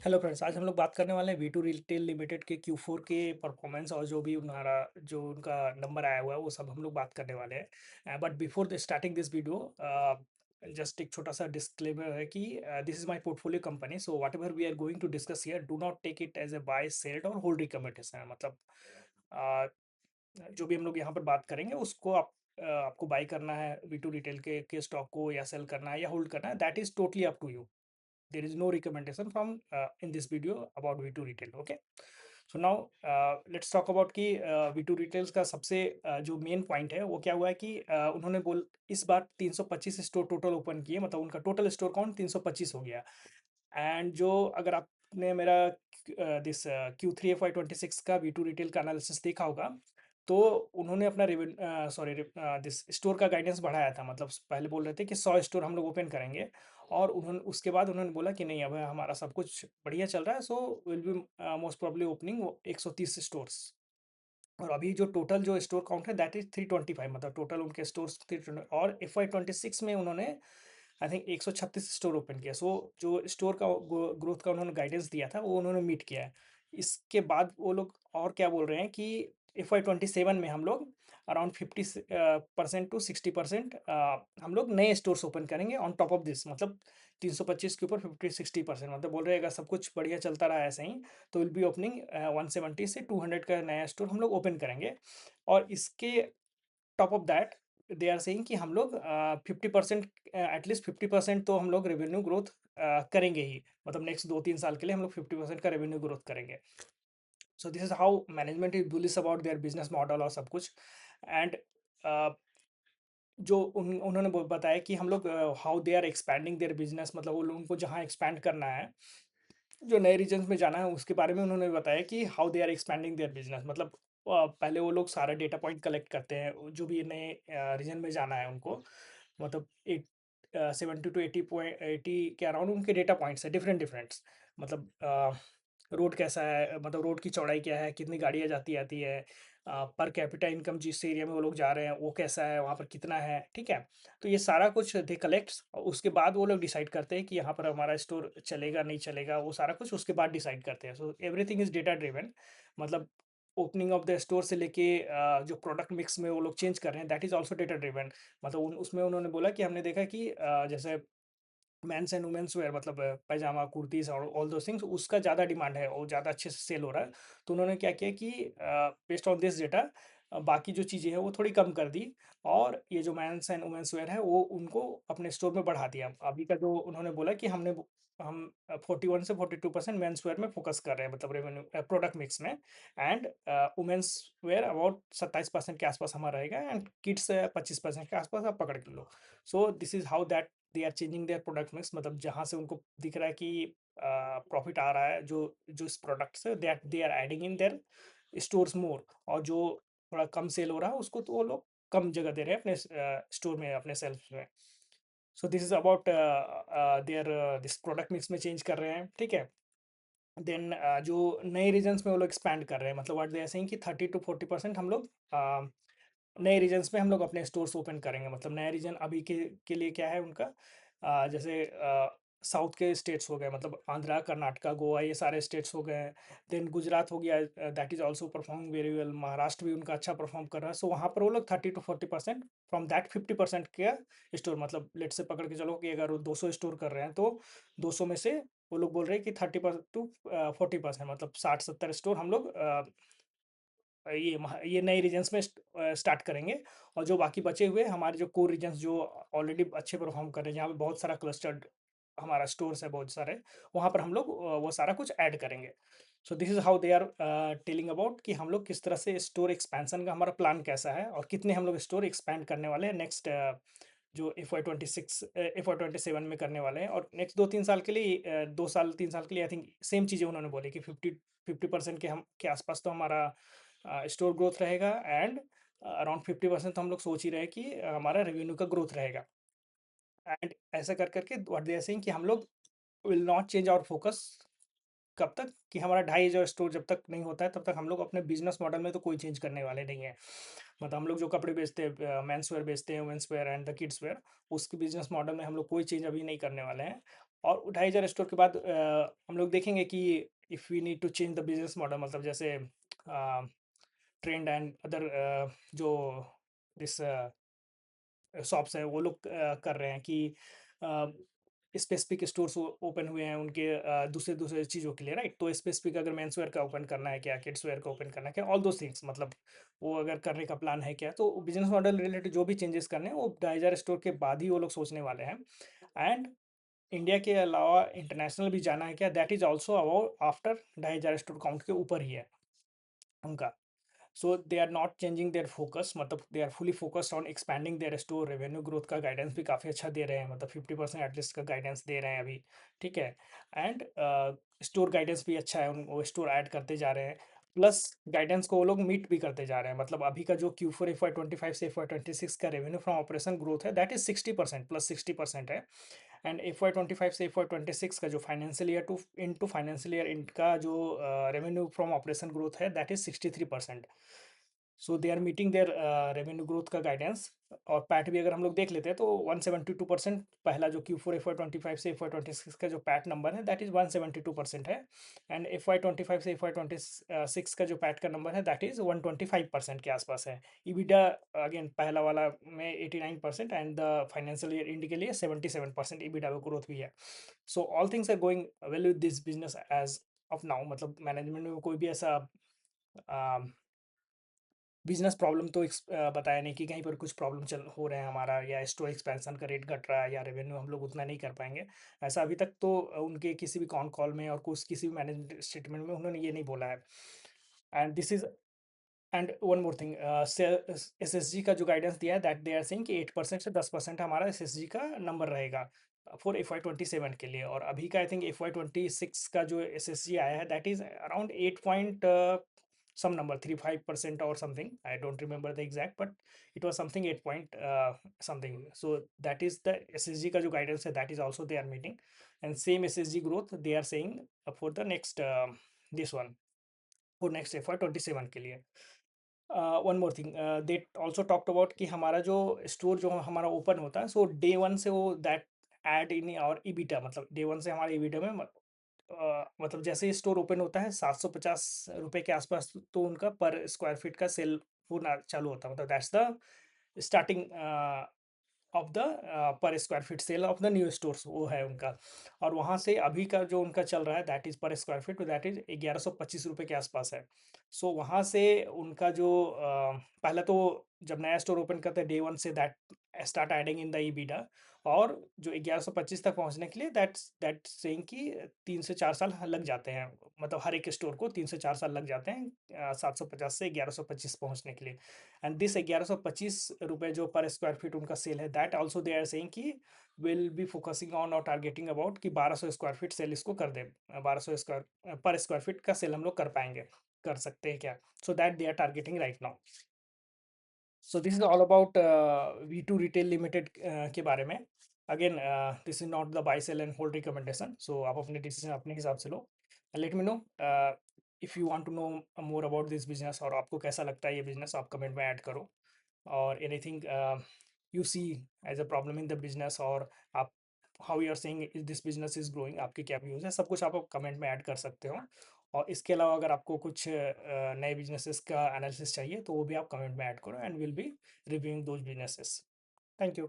Hello friends, आज हम लोग बात करने वाले हैं वी टू रिटेल लिमिटेड के Q4 के परफॉर्मेंस और जो भी उन्हारा जो उनका नंबर आया हुआ है वो सब हम लोग बात करने वाले हैं। But before the starting this video just एक छोटा सा डिस्क्लेमर है कि this is my portfolio company, so whatever we are going to discuss here do not take it as a buy sell और होल्ड रिकमेंडेशन। मतलब uh, जो भी हम लोग यहाँ पर बात करेंगे उसको आपको बाय करना है वी टू रिटेल के स्टॉक को, या सेल करना है या होल्ड करना है, that is totally up to you. There is no recommendation from in this video about V2 retail. Okay, so now let's talk about कि V2 retails का सबसे जो मेन पॉइंट है वो क्या हुआ है कि उन्होंने बोल इस बार 325 स्टोर टोटल ओपन किए, मतलब उनका टोटल स्टोर काउंट 325 हो गया। एंड जो अगर आपने मेरा दिस Q3 FY26 का V2 रिटेल का एनालिसिस देखा होगा, तो उन्होंने अपना सॉरी दिस स्टोर का गाइडेंस बढ़ाया था। मतलब पहले बोल रहे थे कि 100 स्टोर हम लोग ओपन करेंगे, और उन्होंने उसके बाद उन्होंने बोला कि नहीं, अब हमारा सब कुछ बढ़िया चल रहा है, so will be most probably opening 130 stores. और अभी जो टोटल जो स्टोर काउंट है दैट इज 325, मतलब टोटल उनके स्टोर्स 320, और FY26 में उन्होंने आई थिंक 136 स्टोर ओपन किया। सो जो स्टोर का ग्रोथ का उन्होंने गाइडेंस दिया था वो उन्होंने मीट किया है। इसके बाद वो लोग और क्या बोल रहे हैं कि FY27 में हम लोग अराउंड 50% टू 60% हम लोग नए स्टोर्स ओपन करेंगे ऑन टॉप ऑफ दिस। मतलब 325 के ऊपर 50-60%, मतलब बोल रहे हैं अगर सब कुछ बढ़िया चलता रहा ऐसे ही तो विल बी ओपनिंग 170 से 200 का नया स्टोर हम लोग ओपन करेंगे। और इसके top of that they are saying कि हम लोग 50%, एटलीस्ट 50% तो हम लोग रेवेन्यू ग्रोथ करेंगे ही। मतलब नेक्स्ट 2-3 साल के लिए हम लोग 50% का रेवेन्यू ग्रोथ करेंगे। So this is how management is bullish about their business model और सब कुछ। एंड जो उन्होंने बताया कि हम लोग how they are expanding their business, मतलब वो लोगों को जहाँ एक्सपैंड करना है, जो नए रीजन्स में जाना है, उसके बारे में उन्होंने बताया कि how they are expanding their business. मतलब पहले वो लोग सारा डेटा पॉइंट कलेक्ट करते हैं, जो भी नए रीजन में जाना है उनको। मतलब 70 to 80 के अराउंड उनके डेटा पॉइंट्स है, डिफरेंट डिफरेंट्स। मतलब रोड कैसा है, मतलब रोड की चौड़ाई क्या है, कितनी गाड़ियाँ जाती आती है, पर कैपिटा इनकम जिस एरिया में वो लोग जा रहे हैं वो कैसा है, वहाँ पर कितना है, ठीक है। तो ये सारा कुछ दे कलेक्ट्स, और उसके बाद वो लोग डिसाइड करते हैं कि यहाँ पर हमारा स्टोर चलेगा नहीं चलेगा, वो सारा कुछ उसके बाद डिसाइड करते हैं। So everything is data driven. मतलब ओपनिंग ऑफ द स्टोर से लेके जो प्रोडक्ट मिक्स में वो लोग चेंज कर रहे हैं that is also data driven. मतलब उसमें उन्होंने बोला कि हमने देखा कि जैसे मेंस एंड वुमेन्स वेयर, मतलब पैजामा कुर्तीज और ऑल दोस थिंग्स, उसका ज़्यादा डिमांड है और ज़्यादा अच्छे से सेल हो रहा है। तो उन्होंने क्या किया कि बेस्ड ऑन दिस डेटा बाकी जो चीज़ें हैं वो थोड़ी कम कर दी, और ये जो मेंस एंड वुमेन्स वेयर है वो उनको अपने स्टोर में बढ़ा दिया। अभी का जो उन्होंने बोला कि हम 41 से 42% मेंस वेयर में फोकस कर रहे हैं, मतलब रेवेन्यू प्रोडक्ट मिक्स में। एंड वुमेन्स वेयर अबाउट 27% के आसपास हमारा रहेगा, एंड किड्स 25% के आसपास आप पकड़ के लो। So this is how that they are changing their product mix. मतलब जहाँ से उनको दिख रहा है कि प्रॉफिट आ रहा है, जो जो इस प्रोडक्ट से that they are adding in their stores more, और जो थोड़ा कम सेल हो रहा है उसको तो वो लोग कम जगह दे रहे हैं अपने स्टोर में, अपने सेल्फ में। सो this is about their this product mix में चेंज कर रहे हैं, ठीक है। देन जो नए रीजन्स में वो लोग एक्सपैंड कर रहे हैं, मतलब व्हाट दे आर सेइंग कि 30 to 40% हम लोग नए रीजन्स में हम लोग अपने स्टोर्स ओपन करेंगे। मतलब नया रीजन अभी के लिए क्या है उनका, जैसे साउथ के स्टेट्स हो गए, मतलब आंध्रा, कर्नाटका, गोवा, ये सारे स्टेट्स हो गए। देन गुजरात हो गया, that is also performing very well. Maharashtra भी उनका अच्छा परफॉर्म कर रहा है। सो वहाँ पर वो लोग 30 to 40%, फ्रॉम दैट 50% के स्टोर, मतलब लेट से पकड़ के चलो कि अगर वो 200 स्टोर कर रहे हैं तो 200 में से वो लोग बोल रहे हैं कि 30 to 40%, मतलब 60-70 स्टोर हम लोग ये नए रीजन्स में स्टार्ट करेंगे। और जो बाकी बचे हुए हमारे जो कोर रीजन्स जो ऑलरेडी अच्छे परफॉर्म कर रहे हैं, जहाँ पे बहुत सारा क्लस्टर्ड हमारा स्टोर्स है बहुत सारे, वहाँ पर हम लोग वो सारा कुछ ऐड करेंगे। So this is how they are telling about कि हम लोग किस तरह से स्टोर एक्सपेंशन का हमारा प्लान कैसा है, और कितने हम लोग स्टोर एक्सपैंड करने वाले हैं नेक्स्ट जो FY27 में करने वाले हैं। और नेक्स्ट 2-3 साल के लिए 2 साल 3 साल के लिए आई थिंक सेम चीज़ें उन्होंने बोली कि 50% के आसपास तो हमारा स्टोर ग्रोथ रहेगा, एंड अराउंड 50% तो हम लोग सोच ही रहे हैं कि हमारा रेवेन्यू का ग्रोथ रहेगा। एंड ऐसा कर करके व्हाट दे आर सेइंग कि हम लोग will not change our focus. कब तक कि हमारा 2,500 स्टोर जब तक नहीं होता है तब तक हम लोग अपने बिजनेस मॉडल में तो कोई चेंज करने वाले नहीं है। मतलब हम लोग जो कपड़े बेचते हैं, मेंस वेयर बेचते हैं, women's wear and the kids wear, उसके बिजनेस मॉडल में हम लोग कोई चेंज अभी नहीं करने वाले हैं। और 2500 स्टोर के बाद हम लोग देखेंगे कि if we need to change the business model, मतलब जैसे ट्रेंड एंड अदर जो दिस शॉप्स हैं वो लोग कर रहे हैं कि अ, स्पेसिफिक स्टोर्स ओपन हुए हैं उनके दूसरे-दूसरे चीज़ों के लिए, राइट? तो स्पेसिफिक अगर मेंस वियर का ओपन करना है क्या, किड्स वियर का ओपन करना है क्या, ऑल दोज़ थिंग्स, मतलब वो अगर करने का प्लान है क्या, तो बिज़नेस मॉडल रिलेटेड जो भी चेंजेस करने हैं वो 2500 स्टोर के बाद ही वो लोग सोचने वाले हैं। एंड इंडिया के अलावा इंटरनेशनल भी जाना है क्या, that is also about after 2500 store count के ऊपर ही है उनका। So they are not changing their focus, मतलब they are fully focused on expanding their store. Revenue growth का गाइडेंस भी काफ़ी अच्छा दे रहे हैं, मतलब 50% एटलीस्ट का गाइडेंस दे रहे हैं अभी, ठीक है? एंड स्टोर गाइडेंस भी अच्छा है, वो स्टोर ऐड करते जा रहे हैं, प्लस गाइडेंस को वो लोग मीट भी करते जा रहे हैं। मतलब अभी का जो Q4 FY25 से FY26 का रेवेन्यू फ्रॉम ऑपरेशन ग्रोथ है, दैट इज 60%, प्लस 60% है। एंड FY25 से FY26 का जो financial year two into financial year इनका जो रेवेन्यू फ्रॉम ऑपरेशन ग्रोथ है, that is 63%। So they are meeting their revenue growth का गाइडेंस। और पैट भी अगर हम लोग देख लेते हैं तो 172% पहला जो Q4 FY25 से FY26 का जो पैट नंबर है, दैट इज 172% है। एंड FY25 से FY26 का जो पैट का नंबर है, दैट इज 125% के आसपास है। EBITDA अगेन पहला वाला में 89% and the financial year end के लिए 77% EBITDA का ग्रोथ भी है। So all things are going well with this business as of now. मतलब मैनेजमेंट में कोई भी ऐसा बिज़नेस प्रॉब्लम तो बताया नहीं कि कहीं पर कुछ प्रॉब्लम चल हो रहे हैं हमारा, या स्टोर एक्सपेंशन का रेट घट रहा है, या रेवेन्यू हम लोग उतना नहीं कर पाएँगे। ऐसा अभी तक तो उनके किसी भी कॉन कॉल में और कुछ किसी भी मैनेजमेंट स्टेटमेंट में उन्होंने ये नहीं बोला है। And this is and one more thing, SSG का जो गाइडेंस दिया है, दैट दे आर सेइंग कि 8% से 10% हमारा एसएसजी का नंबर रहेगा फॉर FY27 के लिए। और अभी का आई थिंक FY26 का जो एसएसजी आया है, that is around 8 point some number 35% or something. I don't remember the exact, but it was something 8 point something. So that is the SSG का जो guidance है, that is also they are meeting, and same SSG growth they are saying for the next this one, for next FY27 के लिए। One more thing, they also talked about कि हमारा जो store जो हमारा ओपन होता है, सो डे वन से वो दैट ऐड इन और ईबिटा, मतलब डे वन से हमारे ईबिटा में मतलब जैसे ही स्टोर ओपन होता है 750 रुपए के आसपास, तो उनका पर स्क्वायर फीट का सेल होना चालू होता है, मतलब that's the starting of the per square feet sale of the new stores, वो है उनका। और वहाँ से अभी का जो उनका चल रहा है, दैट इज़ पर स्क्वायर फीट, दैट इज़ 1125 रुपये के आसपास है। सो वहाँ से उनका जो पहला तो जब नया स्टोर ओपन करते हैं डे वन से, that start adding in the EBITDA. और जो 1125 तक पहुँचने के लिए दैट सेइंग कि 3 से 4 साल लग जाते हैं। मतलब हर एक स्टोर को 3 से 4 साल लग जाते हैं 750 से 1125 पहुँचने के लिए। एंड दिस 1125 रुपए जो पर स्क्वायर फीट उनका सेल है, that also they are saying कि विल बी फोकसिंग ऑन और टारगेटिंग अबाउट कि 1200 स्क्वायर फीट सेल इसको कर दें। 1200 स्क्वायर पर स्क्वायर फीट का सेल हम लोग कर पाएँगे, कर सकते हैं क्या? So that they are targeting right now. So this is all about V2 retail limited के बारे में। Again this is not the buy sell and hold recommendation, so आप अपने डिसीजन अपने हिसाब से लो। Let me know if you want to know more about this business, और आपको कैसा लगता है ये बिजनेस, आप कमेंट में ऐड करो। और anything you see as a problem in the business, और आप how you are saying is this business is growing, आपके क्या व्यूज़ हैं, सब कुछ आप कमेंट में ऐड कर सकते हो। और इसके अलावा अगर आपको कुछ नए बिजनेसेस का एनालिसिस चाहिए, तो वो भी आप कमेंट में ऐड करो, and will be reviewing those businesses. Thank you.